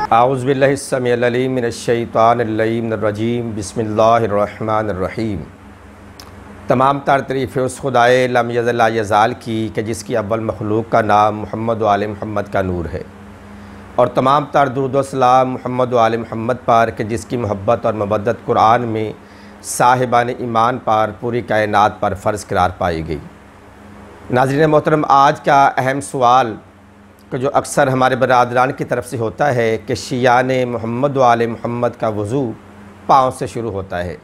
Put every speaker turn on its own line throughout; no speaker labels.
आऊज़ुबिल्लाहिस्समीउल मिनश्शैतानिर्रजीम बिस्मिल्लाहिर्रहमानिर्रहीम। तमाम तर तारीफ़ उस खुदाए लम यज़ल ला यज़ाल की कि जिसकी अव्वल मखलूक का नाम मोहम्मद व आले मोहम्मद का नूर है, और तमाम तर दुरूद व सलाम मोहम्मद व आले मोहम्मद पर कि जिसकी मोहब्बत और मवद्दत कुरान में साहिबान ईमान पर पूरी कायनात पर फ़र्ज़ करार पाई गई। नाज़रीन मोहतरम, आज का अहम सवाल कि जो अक्सर हमारे बरादरान की तरफ से होता है कि शियान मोहम्मद व आले मोहम्मद का वज़ू पाँव से शुरू होता है।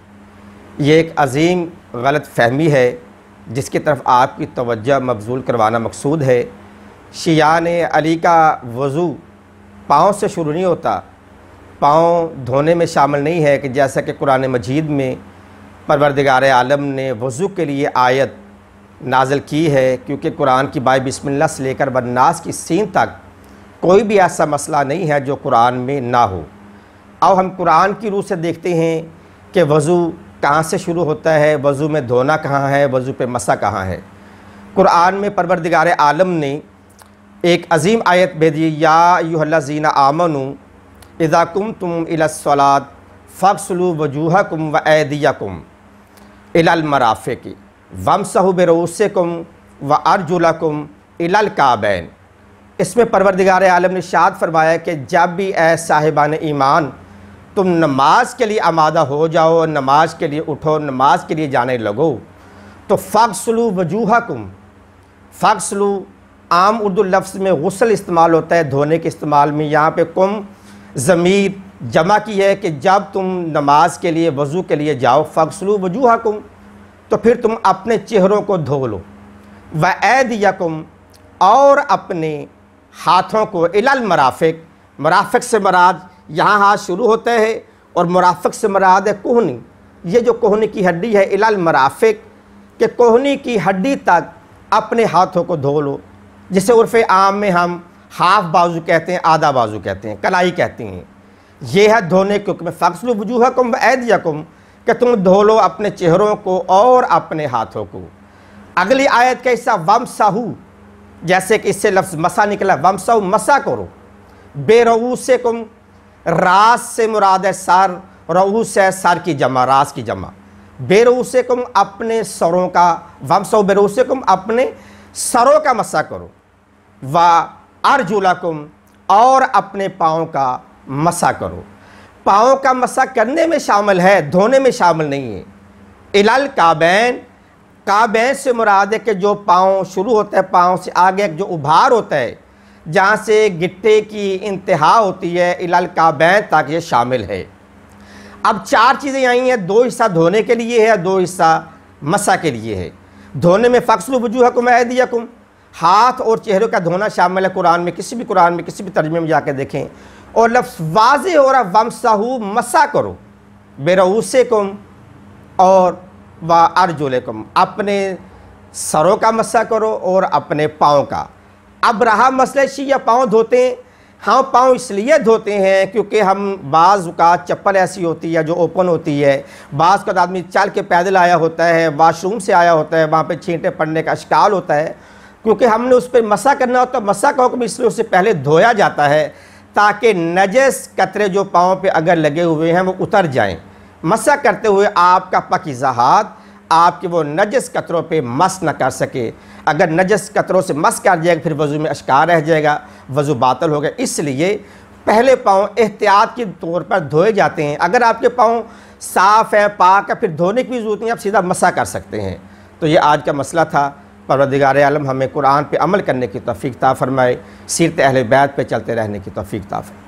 ये एक अजीम गलत फ़हमी है जिसकी तरफ आपकी तवज्जो मबज़ूल करवाना मकसूद है। शियान अली का वज़ू पाँव से शुरू नहीं होता, पाँव धोने में शामिल नहीं है कि जैसा कि कुरान मजीद में परवरदिगार आलम ने वज़ू के लिए आयत नाज़िल की है, क्योंकि कुरान की बाई बिस्मिल्लाह से लेकर वन्नास की सीन तक कोई भी ऐसा मसला नहीं है जो कुरान में ना हो। अब हम कुरान की रूह से देखते हैं कि वज़ू कहाँ से शुरू होता है, वज़ू में धोना कहाँ है, वज़ू पे मसा कहाँ है। कुरान में परवरदिगार आलम ने एक अजीम आयत भेजी, या अय्युहल्लज़ीना आमनू इज़ा कुमतुम इलस्सलात फ़ग़सिलू वजूहकुम व ऐदियकुम इलल मराफ़िक़ वमसहू बिरुऊसिकुम व अर्जुलकुम इलल काबैन। इसमें परवरदिगार आलम ने इरशाद फरमाया कि जब भी ऐ साहिबान ईमान तुम नमाज के लिए आमादा हो जाओ, नमाज के लिए उठो, नमाज के लिए जाने लगो, तो फ़ग़सिलू वजूहकुम, फ़ग़सिलू आम उर्दू लफ्ज़ में गुस्ल इस्तेमाल होता है धोने के इस्तेमाल में। यहाँ पे कुम ज़मीर जमा की है कि जब तुम नमाज के लिए वज़ू के लिए जाओ, फ़ग़सिलू वजूहकुम, तो फिर तुम अपने चेहरों को धो लो, व ऐदियकुम, और अपने हाथों को, इलल मराफ़िक़, मराफ़िक़ से मराद यहाँ हाथ शुरू होता है और मराफ़िक़ से मराद है कोहनी। ये जो कोहनी की हड्डी है, इलल मराफ़िक़ के कोहनी की हड्डी तक अपने हाथों को धो लो, जिसे उर्फ़ आम में हम हाफ बाजू कहते हैं, आधा बाजू कहते हैं, कलाई कहते हैं। ये है धोने के हुक्म, फ़ग़सिलू वजूहकुम व ऐदियकुम, कि तुम धो लो अपने चेहरों को और अपने हाथों को। अगली आयत का हिस्सा वमसहू, जैसे कि इससे लफ्ज़ मसा निकला, वमसहू मसा करो, बेरऊसिकुम, रास से मुराद है सर, रऊस है सर की जमा, रास की जमा, बेरऊसिकुम अपने सरों का, वमसहू बेरऊसिकुम अपने सरों का मसा करो, व अर्जुलकुम, और अपने पाँव का मसा करो। पाँव का मसा करने में शामिल है, धोने में शामिल नहीं है। इलल काबैन, काबैन से मुराद है कि जो पाँव शुरू होता है, पाँव से आगे जो उभार होता है, जहाँ से गिट्टे की इंतहा होती है, इलल काबैन तक ये शामिल है। अब चार चीज़ें आई हैं, दो हिस्सा धोने के लिए है, दो हिस्सा मसा के लिए है। धोने में फ़ग़सिलू वजूहकुम व ऐदियकुम, हाथ और चेहरे का धोना शामिल है कुरान में, किसी भी कुरान में किसी भी तर्जुमे में जाकर देखें, और लफ्ज़ वाज़े हो रहा वमसहू, मसा करो, बेरऊसिकुम और व अर्जुलकुम, अपने सरों का मसा करो और अपने पाँव का। अब रहा मसला शिया पाँव धोते हैं, हाँ पाँव इसलिए धोते हैं क्योंकि हम बाज़ औक़ात चप्पल ऐसी होती है जो ओपन होती है, बाज़ का आदमी चल के पैदल आया होता है, वाशरूम से आया होता है, वहाँ पे छींटे पड़ने का शिकार होता है, क्योंकि हमने उस पर मसा करना होता है। मसा का हुक्म इसलिए उससे पहले धोया जाता है ताकि नजस कतरे जो पाँव पे अगर लगे हुए हैं वो उतर जाएं। मसा करते हुए आपका पाकीज़ा हाथ आपके वो नजस कतरों पे मस न कर सके। अगर नजस कतरों से मस कर जाएगा फिर वज़ू में अश्कार रह जाएगा, वज़ू बातिल होगा। इसलिए पहले पाँव एहतियात के तौर पर धोए जाते हैं। अगर आपके पाँव साफ़ है, पाक है, फिर धोने की भी ज़रूरत नहीं, आप सीधा मसा कर सकते हैं। तो ये आज का मसला था। परवरदिगार आलम हमें कुरान पे अमल करने की तौफ़ीक़ अता फ़रमाए, सीरत अहले बैत पे चलते रहने की तौफ़ीक़ अता फ़रमाए।